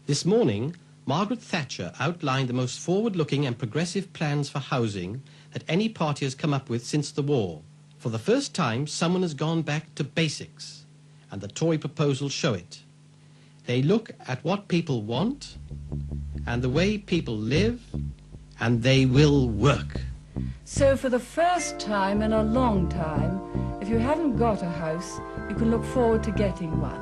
This morning, Margaret Thatcher outlined the most forward-looking and progressive plans for housing that any party has come up with since the war. For the first time, someone has gone back to basics, and the Tory proposals show it. They look at what people want and the way people live, and they will work. So for the first time in a long time, if you haven't got a house, you can look forward to getting one.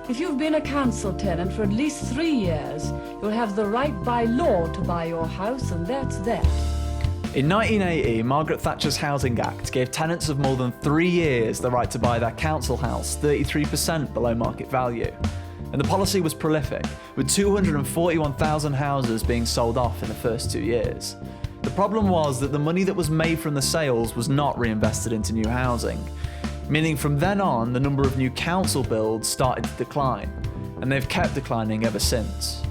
If you've been a council tenant for at least 3 years, you'll have the right by law to buy your house, and that's that. In 1980, Margaret Thatcher's Housing Act gave tenants of more than 3 years the right to buy their council house 33% below market value. And the policy was prolific, with 241,000 houses being sold off in the first 2 years. The problem was that the money that was made from the sales was not reinvested into new housing, meaning from then on the number of new council builds started to decline, and they've kept declining ever since.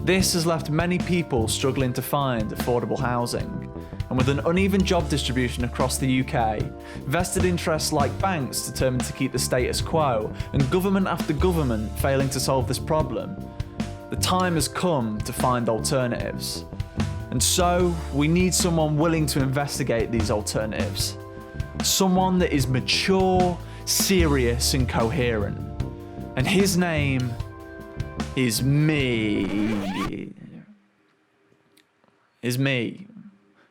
This has left many people struggling to find affordable housing, and with an uneven job distribution across the UK, vested interests like banks determined to keep the status quo, and government after government failing to solve this problem, the time has come to find alternatives. And so, we need someone willing to investigate these alternatives. Someone that is mature, serious, and coherent. And his name is me.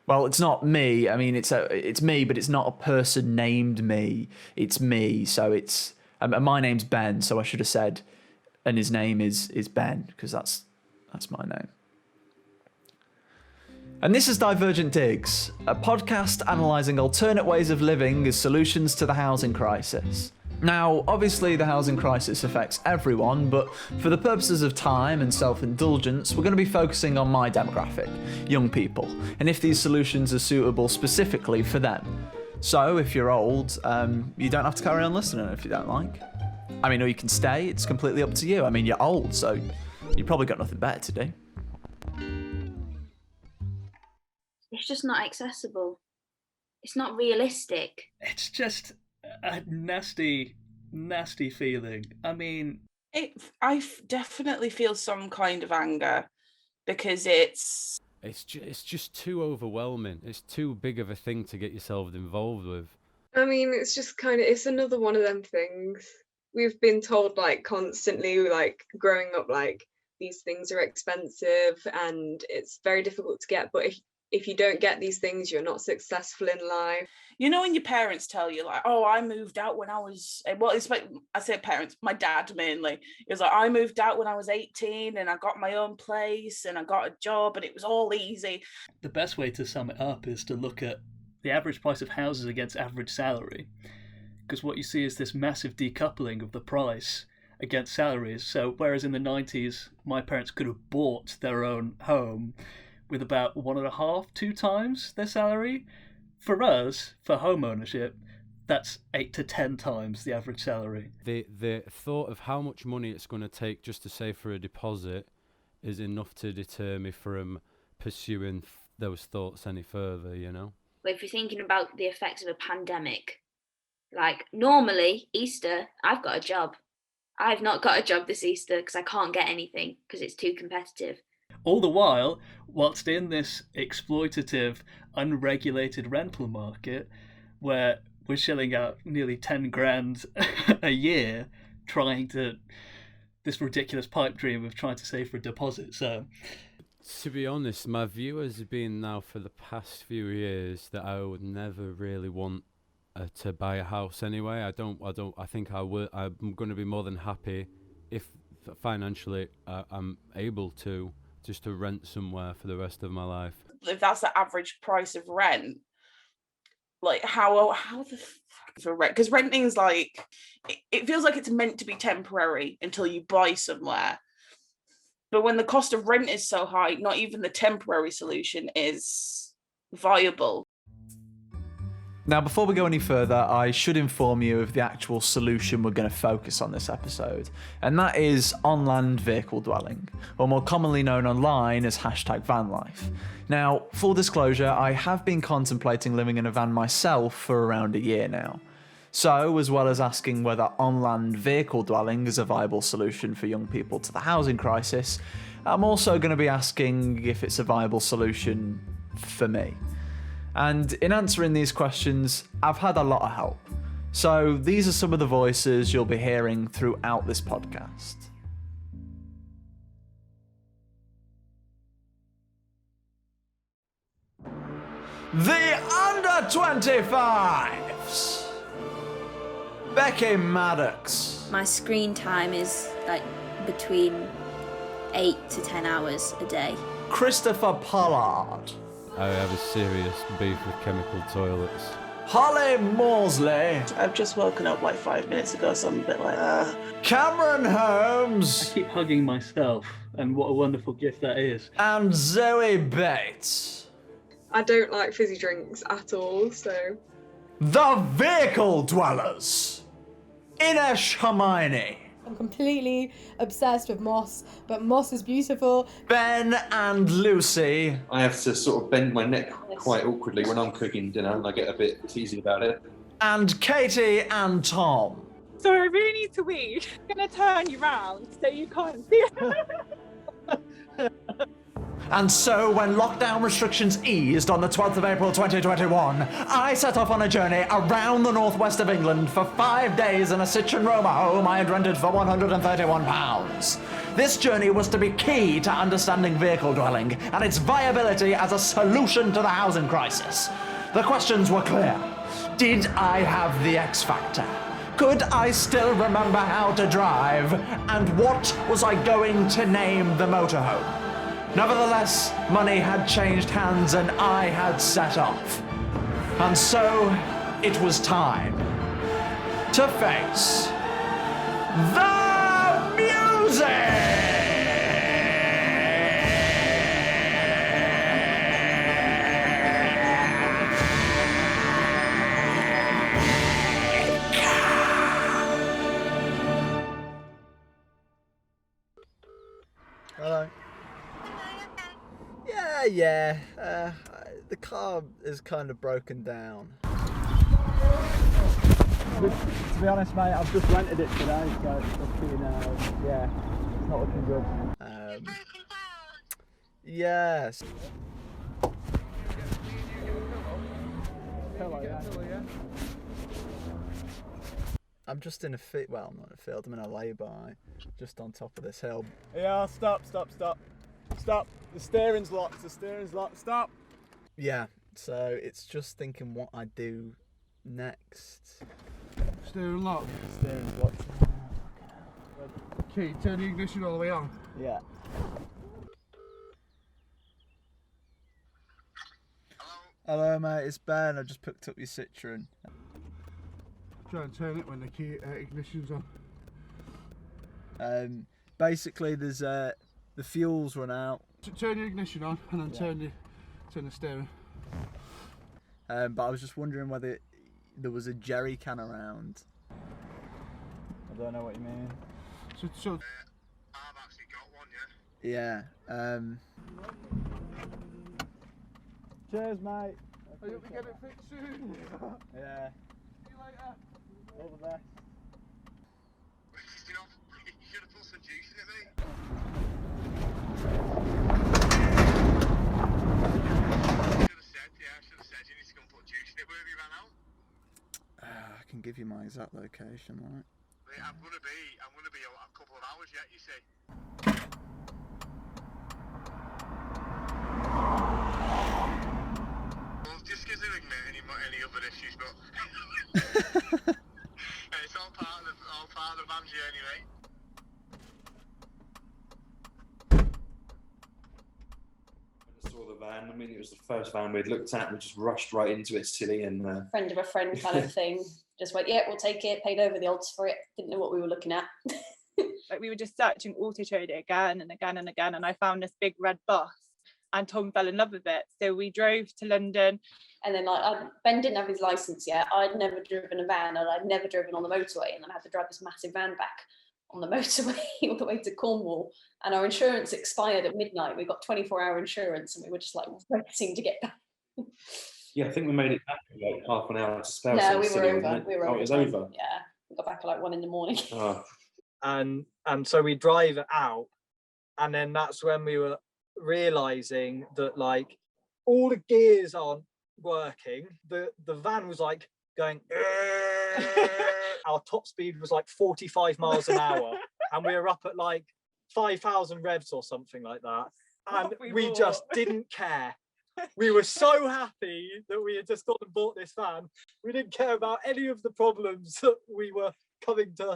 Well, it's not me. I mean, it's me, but it's not a person named me. It's me. So it's my name's Ben. So I should have said, and his name is Ben, because that's my name. And this is Divergent Digs, a podcast analysing alternate ways of living as solutions to the housing crisis. Now, obviously the housing crisis affects everyone, but for the purposes of time and self-indulgence, we're going to be focusing on my demographic, young people, and if these solutions are suitable specifically for them. So, if you're old, you don't have to carry on listening if you don't like. I mean, or you can stay, it's completely up to you. I mean, you're old, so you've probably got nothing better to do. It's just not accessible. It's not realistic. It's just a nasty feeling. I mean, I definitely feel some kind of anger because it's just too overwhelming. It's too big of a thing to get yourself involved with. I mean, it's just it's another one of them things. We've been told constantly, growing up, these things are expensive and it's very difficult to get, but if you don't get these things, you're not successful in life. You know when your parents tell you, oh, I moved out when I was, well, it's like, I say parents, my dad mainly. It was I moved out when I was 18 and I got my own place and I got a job and it was all easy. The best way to sum it up is to look at the average price of houses against average salary. Because what you see is this massive decoupling of the price against salaries. So whereas in the 90s, my parents could have bought their own home with about 1.5, 2 times their salary. For us, for home ownership, that's 8 to 10 times the average salary. The thought of how much money it's going to take just to save for a deposit is enough to deter me from pursuing those thoughts any further, you know? But if you're thinking about the effects of a pandemic, normally, Easter, I've got a job. I've not got a job this Easter because I can't get anything because it's too competitive. All the while, whilst in this exploitative, unregulated rental market, where we're shelling out nearly 10 grand a year trying to, this ridiculous pipe dream of trying to save for a deposit. So, to be honest, my view has been now for the past few years that I would never really want to buy a house anyway. I think I will. I'm going to be more than happy if financially I'm able to, just to rent somewhere for the rest of my life. If that's the average price of rent, how the fuck for rent? Because renting's it feels like it's meant to be temporary until you buy somewhere. But when the cost of rent is so high, not even the temporary solution is viable. Now, before we go any further, I should inform you of the actual solution we're going to focus on this episode, and that is on-land vehicle dwelling, or more commonly known online as #vanlife. Now, full disclosure, I have been contemplating living in a van myself for around a year now. So, as well as asking whether on-land vehicle dwelling is a viable solution for young people to the housing crisis, I'm also going to be asking if it's a viable solution for me. And in answering these questions, I've had a lot of help. So these are some of the voices you'll be hearing throughout this podcast. The under-25s. Becky Maddox. My screen time is like between 8 to 10 hours a day. Christopher Pollard. I have a serious beef with chemical toilets. Holly Morsley. I've just woken up like 5 minutes ago, so I'm a bit like, Cameron Holmes. I keep hugging myself, and what a wonderful gift that is. And Zoe Bates. I don't like fizzy drinks at all, so... The Vehicle Dwellers. Ines Hermione. I'm completely obsessed with moss, but moss is beautiful. Ben and Lucy. I have to sort of bend my neck quite awkwardly when I'm cooking dinner, and I get a bit teasy about it. And Katie and Tom. So I really need to wee. I'm going to turn you round so you can't see it. And so, when lockdown restrictions eased on the 12th of April 2021, I set off on a journey around the northwest of England for 5 days in a Citroen Roma home I had rented for £131. This journey was to be key to understanding vehicle dwelling and its viability as a solution to the housing crisis. The questions were clear. Did I have the X factor? Could I still remember how to drive? And what was I going to name the motorhome? Nevertheless, money had changed hands and I had set off. And so, it was time to face the music! Hello. Yeah. The car is kind of broken down. To be honest, mate, I've just rented it today, so it's looking, it's not looking good. Yes. Hello, yeah. I'm just in a field. Well, I'm not in a field. I'm in a lay-by, just on top of this hill. Yeah, stop. The steering's locked, stop. Yeah, so it's just thinking what I do next. Steering locked. Steering's locked. Key, turn the ignition all the way on. Yeah. Hello, mate. It's Ben. I just picked up your Citroen. Try and turn it when the key ignition's on. Basically, there's the fuel's run out. Turn your ignition on and then turn the steering. But I was just wondering whether there was a jerry can around. I don't know what you mean. So I've actually got one, yeah. Yeah. Cheers, mate. I hope we get it fixed soon. Yeah. See you later. All the best. You should have put some juice in it, mate. I should have said you need to go and put juice in it. Where have you ran out? I can give you my exact location, right? Mate, I'm gonna be a couple of hours yet, you see. Well, just because there isn't any other issues, but it's all part of the van journey, mate. I saw the van. I mean, it was the first van we'd looked at. We just rushed right into it, silly, and friend of a friend kind of thing. Just went, yeah, we'll take it. Paid over the odds for it. Didn't know what we were looking at. Like we were just searching Auto Trader again and again and again, and I found this big red bus, and Tom fell in love with it. So we drove to London. And then Ben didn't have his license yet. I'd never driven a van, and I'd never driven on the motorway, and then I had to drive this massive van back on the motorway all the way to Cornwall, and our insurance expired at midnight. We got 24-hour insurance, and we were just like racing to get back. Yeah, I think we made it back in like half an hour to spare. No, we were silly, over. wasn't it? We were Oh, over. it was time. over. Yeah, we got back at like 1 a.m. Oh. And so we drive it out, and then that's when we were realizing that like all the gears aren't working. The van was like going. Our top speed was like 45 miles an hour, and we were up at like 5,000 revs or something like that. And we just didn't care. We were so happy that we had just gone and bought this van. We didn't care about any of the problems that we were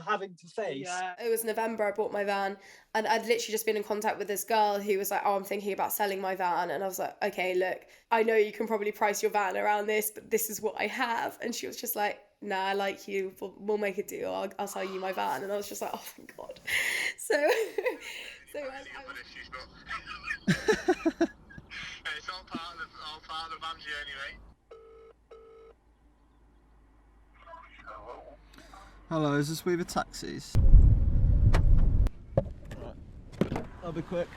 having to face. Yeah. It was November, I bought my van, and I'd literally just been in contact with this girl who was like, oh, I'm thinking about selling my van. And I was like, okay, look, I know you can probably price your van around this, but this is what I have. And she was just like, nah, I like you, we'll make a deal, I'll sell you my van. And I was just like, oh thank God. So It's all part of the van journey, mate. Hello, is this Weaver Taxis? Right. I'll be quick.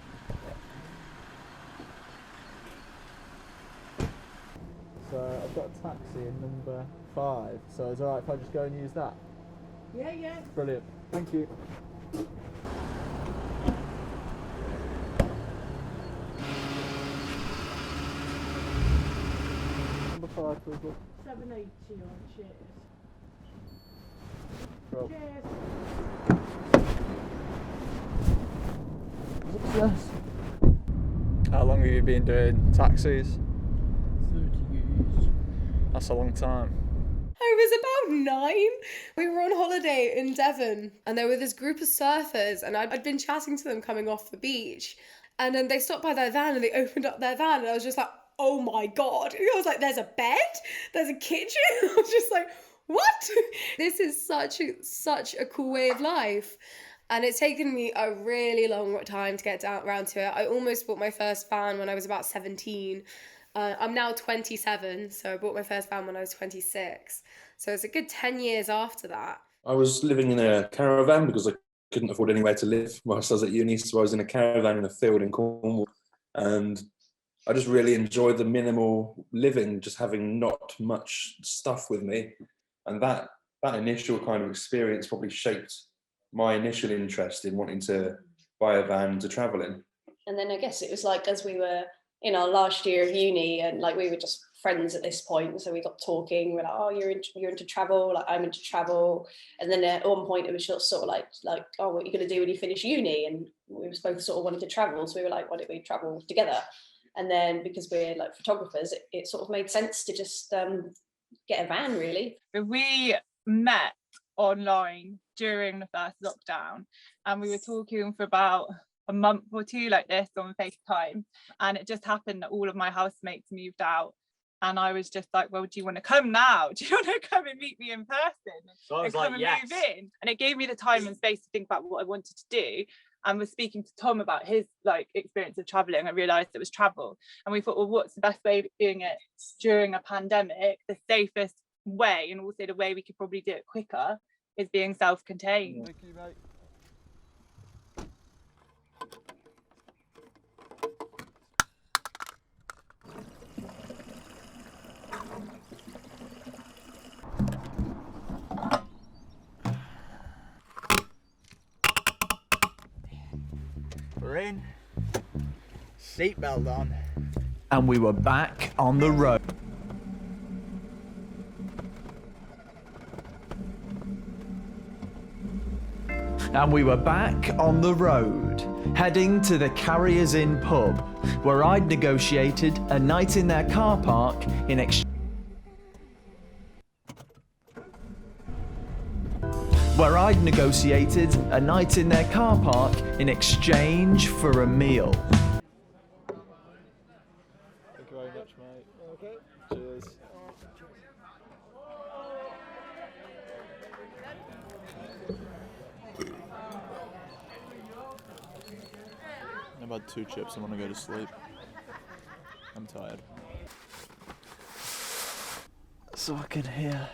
So I've got a taxi in number 5. So is it alright if I just go and use that? Yeah. Brilliant. Thank you. Number 5, please. Look. 780 on cheers. Cool. Cheers. Success. How long have you been doing taxis? 30 years. That's a long time. I was about 9. We were on holiday in Devon, and there were this group of surfers, and I'd been chatting to them coming off the beach, and then they stopped by their van and they opened up their van, and I was just like, oh my God. I was like, there's a bed? There's a kitchen? I was just like, what? This is such a cool way of life. And it's taken me a really long time to get around to it. I almost bought my first van when I was about 17. I'm now 27, so I bought my first van when I was 26. So it's a good 10 years after that. I was living in a caravan because I couldn't afford anywhere to live whilst I was at uni, so I was in a caravan in a field in Cornwall, and I just really enjoyed the minimal living, just having not much stuff with me, and that initial kind of experience probably shaped my initial interest in wanting to buy a van to travel in. And then I guess it was like as we were in our last year of uni, and like we were just friends at this point, so we got talking. We're like, oh, you're into travel, like I'm into travel. And then at one point it was just sort of like oh, what are you going to do when you finish uni? And we were both sort of wanting to travel, so we were like, why don't we travel together? And then because we're like photographers, it sort of made sense to just get a van, really. We met online during the first lockdown, and we were talking for about a month or two like this on FaceTime, and it just happened that all of my housemates moved out, and I was just like, well, do you want to come now? Do you want to come and meet me in person? So I was and come like, and yes. move in? And it gave me the time and space to think about what I wanted to do, and was speaking to Tom about his like experience of traveling. I realized it was travel, and we thought, well, what's the best way of doing it during a pandemic? The safest way, and also the way we could probably do it quicker, is being self-contained. Thank you, mate. We're in. Seatbelt on. And we were back on the road. And we were back on the road, heading to the Carriers Inn pub, where I'd negotiated a night in their car park in exchange. Where I'd negotiated a night in their car park in exchange for a meal. Thank you very much, mate. Okay. Cheers. I've had 2 chips. I want to go to sleep. I'm tired. So I can hear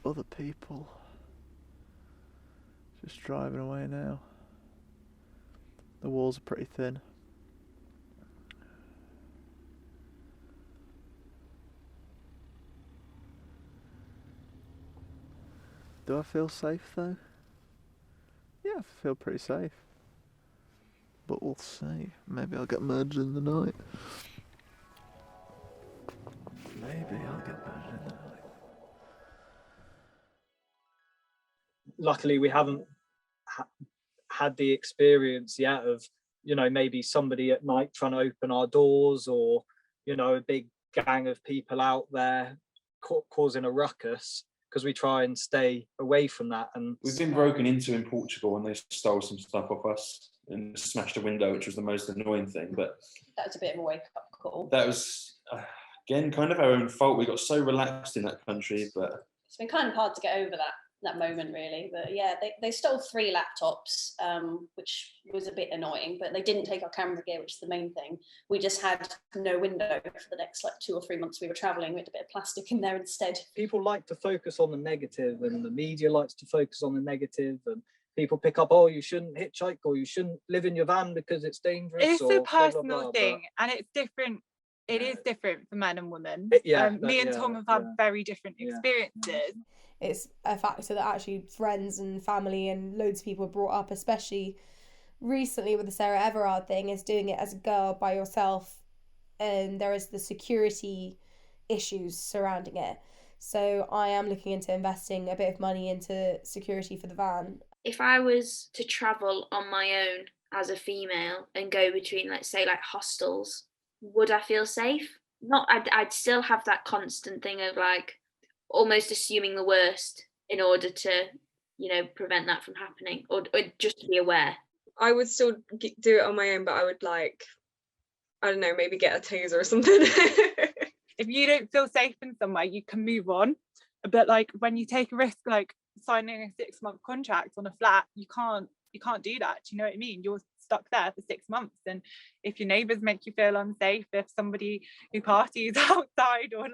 other people just driving away now. The walls are pretty thin. Do I feel safe though? Yeah, I feel pretty safe. But we'll see. Maybe I'll get murdered in the night. Maybe I'll get murdered in the night. Luckily, we haven't had the experience yet of, maybe somebody at night trying to open our doors, or, a big gang of people out there causing a ruckus, because we try and stay away from that. And we've been broken into in Portugal, and they stole some stuff off us and smashed a window, which was the most annoying thing. But that was a bit of a wake-up call. That was again kind of our own fault. We got so relaxed in that country, but it's been kind of hard to get over that moment, really. But yeah, they stole 3 laptops, which was a bit annoying, but they didn't take our camera gear, which is the main thing. We just had no window for the next 2 or 3 months we were traveling. We had a bit of plastic in there instead. People like to focus on the negative, and the media likes to focus on the negative, and people pick up, oh, you shouldn't hitchhike, or you shouldn't live in your van because it's dangerous. It's or a personal blah, blah, blah, thing, and it's different. It is different for men and women. Me and Tom have had very different experiences. It's a factor that actually friends and family and loads of people brought up, especially recently with the Sarah Everard thing, is doing it as a girl by yourself, and there is the security issues surrounding it. So I am looking into investing a bit of money into security for the van. If I was to travel on my own as a female and go between, let's say, like hostels, would I feel safe? Not, I'd still have that constant thing of like almost assuming the worst in order to, prevent that from happening, or just to be aware. I would still do it on my own, but I would I don't know, maybe get a taser or something. If you don't feel safe in somewhere, you can move on. But like when you take a risk, like signing a 6-month contract on a flat, you can't do that. Do you know what I mean? You're stuck there for 6 months, and if your neighbours make you feel unsafe, if somebody who parties outside, or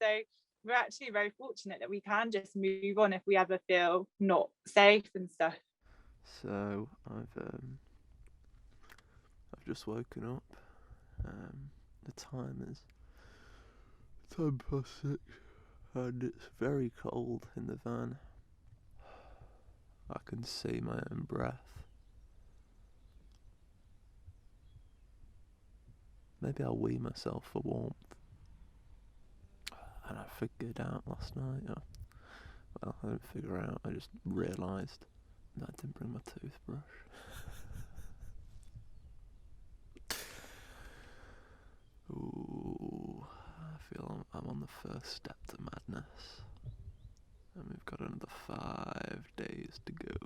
so we're actually very fortunate that we can just move on if we ever feel not safe and stuff. So I've just woken up. The time is 6:10, and it's very cold in the van. I can see my own breath. Maybe I'll wee myself for warmth. And I figured out last night. Well, I didn't figure out. I just realised that I didn't bring my toothbrush. Ooh, I feel I'm on the first step to madness. And we've got another 5 days to go.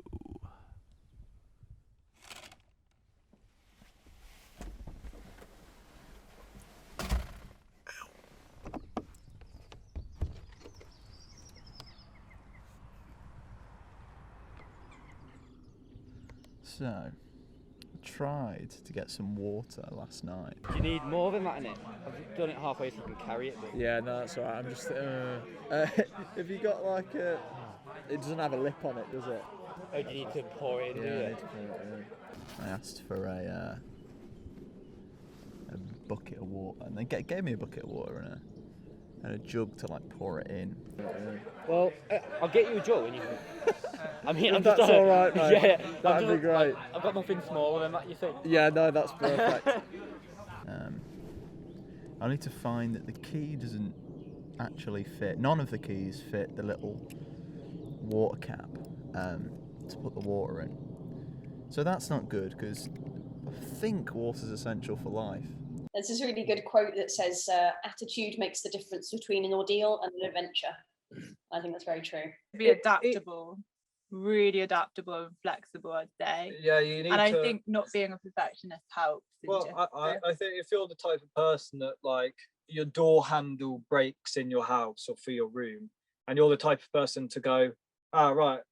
So, I tried to get some water last night. Do you need more than that in it? I've done it halfway so you can carry it. But... Yeah, no, that's alright. I'm just. Have you got like a? It doesn't have a lip on it, does it? Oh, do you need to pour it in? Yeah, I need to pour it in. I asked for a bucket of water, and they gave me a bucket of water and a jug to pour it in. Well, I'll get you a jug and you can... I mean, that's all right, mate. Yeah, that'd be great. I've got nothing smaller than that, you think? Yeah, no, that's perfect. I need to find that the key doesn't actually fit. None of the keys fit the little water cap to put the water in. So that's not good, because I think water's essential for life. There's this really good quote that says, attitude makes the difference between an ordeal and an adventure. I think that's very true. Be adaptable, really adaptable and flexible, I'd say. Yeah, you need and to... I think not being a perfectionist helps. Well, I think if you're the type of person that your door handle breaks in your house or for your room, and you're the type of person to go, right,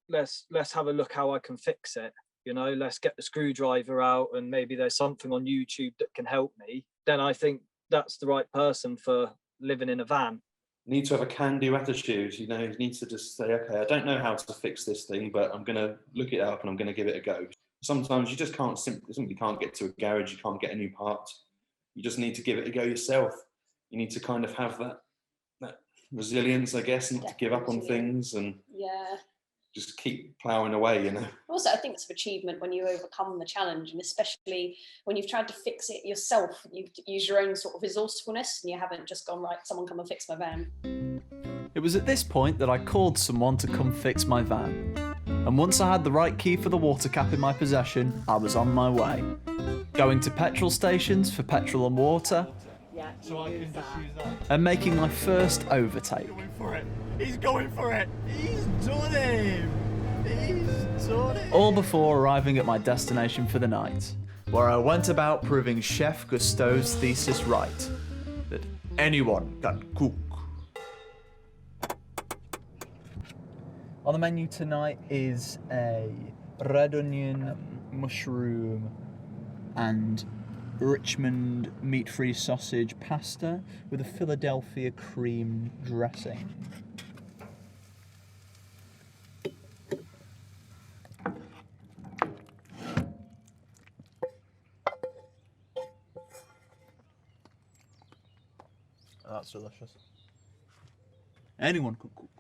let's have a look how I can fix it. Let's get the screwdriver out, and maybe there's something on YouTube that can help me. Then I think that's the right person for living in a van. You need to have a can-do attitude. You need to just say, okay, I don't know how to fix this thing, but I'm going to look it up and I'm going to give it a go. Sometimes you just simply can't get to a garage. You can't get a new part. You just need to give it a go yourself. You need to kind of have that resilience, I guess, not to give up on things and just keep ploughing away, you know. Also, I think it's an achievement when you overcome the challenge, and especially when you've tried to fix it yourself, you've used your own sort of resourcefulness and you haven't just gone, right, someone come and fix my van. It was at this point that I called someone to come fix my van. And once I had the right key for the water cap in my possession, I was on my way. Going to petrol stations for petrol and water, So I can just use that. and making my first overtake. He's going for it. He's done him. He's done it. All before arriving at my destination for the night, where I went about proving Chef Gusteau's thesis right, that anyone can cook. On the menu tonight is a red onion, mushroom, and Richmond meat-free sausage pasta with a Philadelphia cream dressing. Oh, that's delicious. Anyone can cook.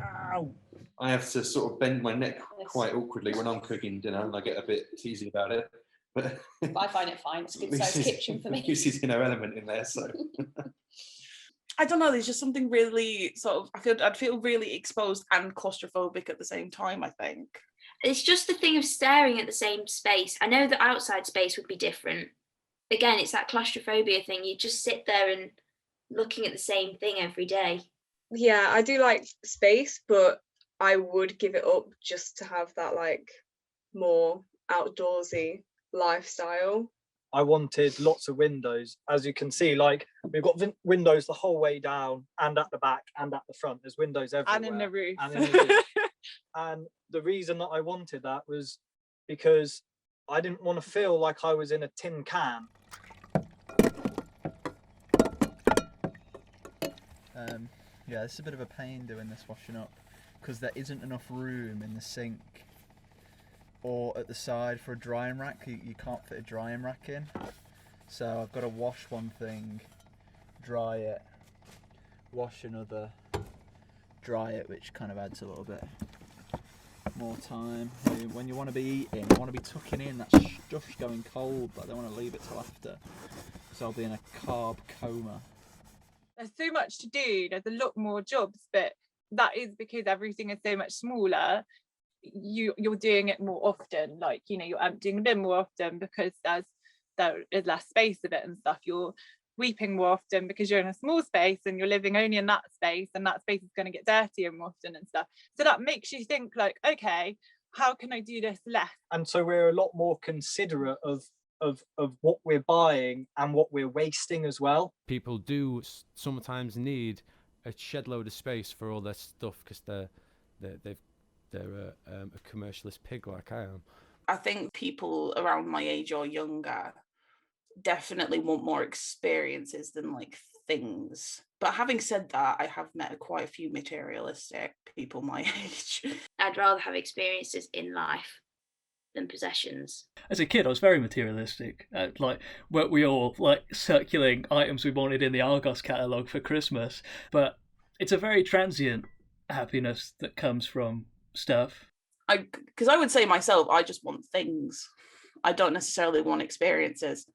Ow! I have to sort of bend my neck quite awkwardly when I'm cooking dinner, and I get a bit teasy about it. But I find it fine. It's a good sized kitchen for me. Lucy's in her element in there, so. I don't know. There's just something really sort of. I'd feel really exposed and claustrophobic at the same time, I think. It's just the thing of staring at the same space. I know that outside space would be different. Again, it's that claustrophobia thing. You just sit there and looking at the same thing every day. Yeah, I do like space, but I would give it up just to have that like more outdoorsy lifestyle. I wanted lots of windows. As you can see, like we've got windows the whole way down and at the back and at the front. There's windows everywhere. And in the roof. And in the roof. And the reason that I wanted that was because I didn't want to feel like I was in a tin can. Yeah, it's a bit of a pain doing this washing up because there isn't enough room in the sink or at the side for a drying rack. You can't fit a drying rack in, so I've got to wash one thing, dry it, wash another, dry it, which kind of adds a little bit more time. When you want to be eating, you want to be tucking in that stuff going cold, but I don't want to leave it till after, so I'll be in a carb coma. There's so much to do, there's a lot more jobs, but that is because everything is so much smaller. You're doing it more often, like, you know, you're emptying the bin more often because there is less space of it and stuff. You're sweeping more often because you're in a small space and you're living only in that space, and that space is going to get dirtier more often and stuff. So that makes you think like, okay, how can I do this less? And so we're a lot more considerate of what we're buying and what we're wasting as well. People do sometimes need a shed load of space for all their stuff because they're a commercialist pig like I am. I think people around my age or younger definitely want more experiences than like things. But having said that, I have met quite a few materialistic people my age. I'd rather have experiences in life than possessions. As a kid, I was very materialistic. Like, we all like circulating items we wanted in the Argos catalogue for Christmas. But it's a very transient happiness that comes from stuff. Because I would say myself, I just want things. I don't necessarily want experiences.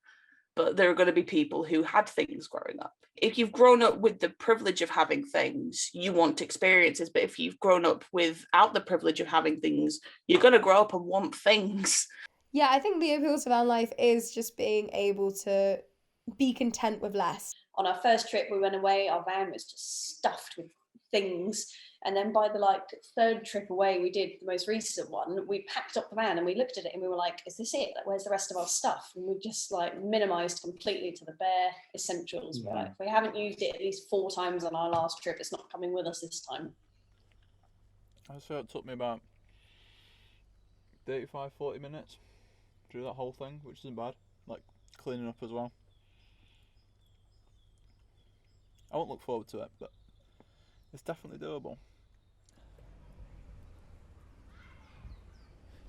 But there are going to be people who had things growing up. If you've grown up with the privilege of having things, you want experiences. But if you've grown up without the privilege of having things, you're going to grow up and want things. Yeah, I think the appeal to van life is just being able to be content with less. On our first trip, we went away, our van was just stuffed with things. And then by the third trip away, we did the most recent one, we packed up the van and we looked at it and we were like, is this it? Like, where's the rest of our stuff? And we just minimized completely to the bare essentials. Yeah. Right? If we haven't used it at least 4 times on our last trip, it's not coming with us this time. So it took me about 35-40 minutes to do that whole thing, which isn't bad. Like cleaning up as well. I won't look forward to it, but it's definitely doable.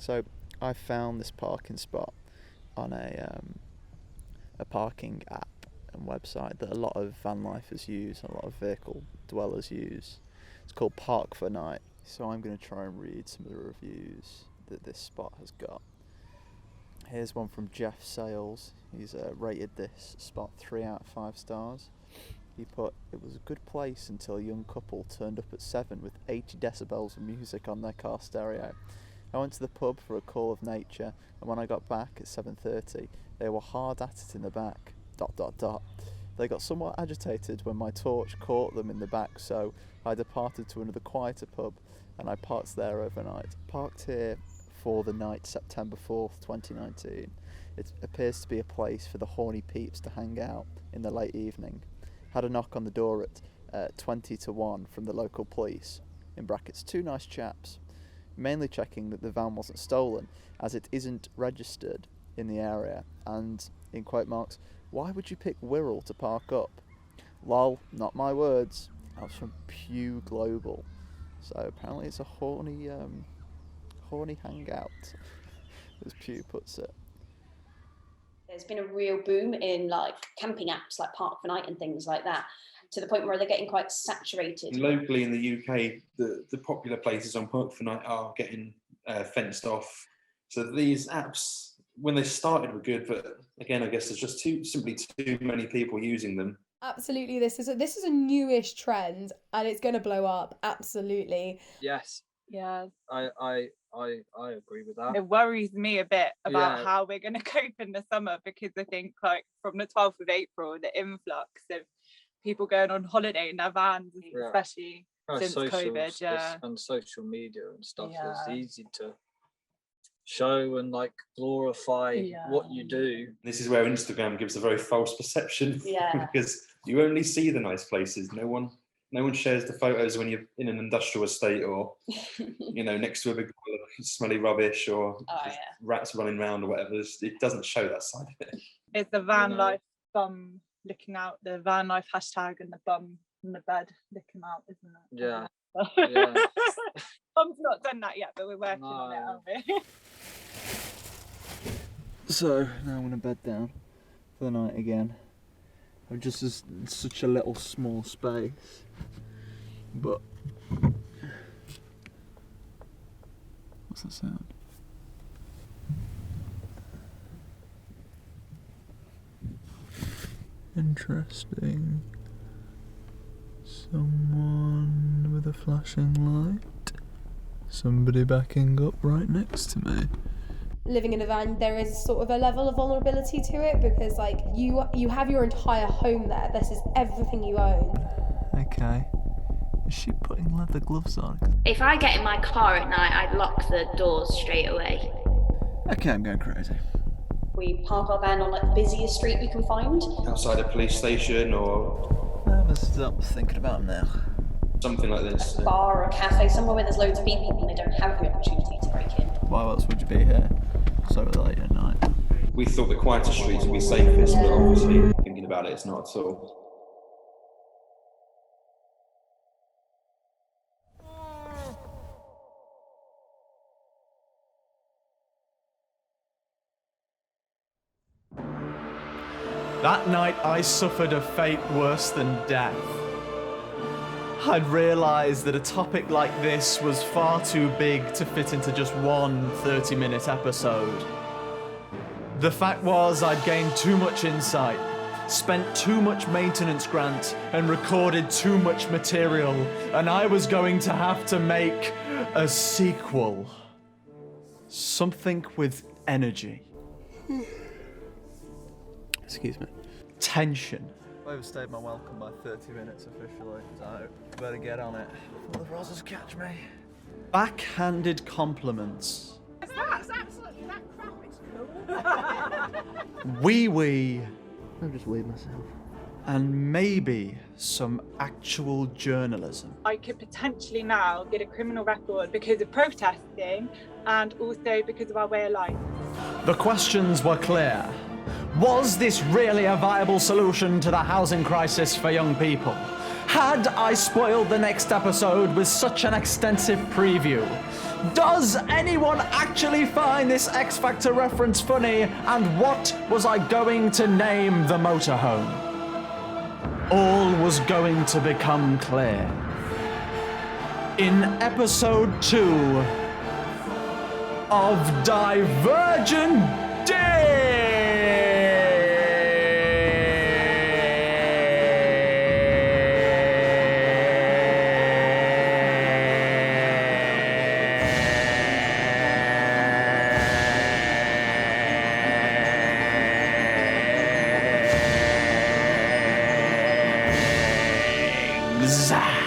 So I found this parking spot on a parking app, and website that a lot of van lifers use, a lot of vehicle dwellers use. It's called Park for Night. So I'm going to try and read some of the reviews that this spot has got. Here's one from Jeff Sales. He's rated this spot 3 out of 5 stars. He put, "It was a good place until a young couple turned up at 7 with 80 decibels of music on their car stereo. I went to the pub for a call of nature, and when I got back at 7:30, they were hard at it in the back. ... They got somewhat agitated when my torch caught them in the back, so I departed to another quieter pub, and I parked there overnight. Parked here for the night, September 4th, 2019. It appears to be a place for the horny peeps to hang out in the late evening. Had a knock on the door at 20 to 1 from the local police, in brackets, 2 nice chaps, mainly checking that the van wasn't stolen, as it isn't registered in the area, and, in quote marks, why would you pick Wirral to park up? Lol, not my words. That was from Pew Global. So apparently it's a horny hangout, as Pew puts it. There's been a real boom in like camping apps like Park for Night and things like that, to the point where they're getting quite saturated. Locally in the UK, the popular places on Park for Night are getting fenced off. So these apps, when they started, were good, but again, I guess there's just simply too many people using them. Absolutely, this is a newish trend, and it's going to blow up. Absolutely. Yes. Yeah. I agree with that. It worries me a bit about Yeah. how we're going to cope in the summer, because I think like from the 12th of April, the influx of people going on holiday in their vans, especially since COVID. And social media and stuff, Yeah. it's easy to show and like glorify what you do. This is where Instagram gives a very false perception, because you only see the nice places. No one shares the photos when you're in an industrial estate or, next to a big pile of smelly rubbish or rats running around or whatever. It doesn't show that side of it. It's the van life bum looking out, the van life hashtag, and the bum in the bed looking out, isn't it? Yeah. Bum's not done that yet, but we're working on it, aren't we? So now I'm going to bed down for the night again. I'm just in such a little small space, but what's that sound? Interesting. Someone with a flashing light. Somebody backing up right next to me. Living in a van, there is sort of a level of vulnerability to it, because like you have your entire home there. This is everything you own. Okay. Is she putting leather gloves on? If I get in my car at night, I'd lock the doors straight away. Okay, I'm going crazy. We park our van on like the busiest street we can find. Outside a police station or... Let's stop thinking about them now. Something like this. A bar or a cafe, somewhere where there's loads of people and they don't have the opportunity to break in. Why else would you be here so late at night? We thought the quieter streets would be safest, but obviously, thinking about it, it's not at all. That night I suffered a fate worse than death. I'd realised that a topic like this was far too big to fit into just one 30-minute episode. The fact was I'd gained too much insight, spent too much maintenance grant, and recorded too much material, and I was going to have to make a sequel. Something with energy. Excuse me. Tension. I overstayed my welcome by 30 minutes officially, so better get on it before the Rozzers catch me. Backhanded compliments. That's absolutely that crap. It's cool. Wee. I've just weed myself. And maybe some actual journalism. I could potentially now get a criminal record because of protesting and also because of our way of life. The questions were clear. Was this really a viable solution to the housing crisis for young people? Had I spoiled the next episode with such an extensive preview? Does anyone actually find this X Factor reference funny? And what was I going to name the motorhome? all was going to become clear. In episode 2 of Divergent Day! Zah!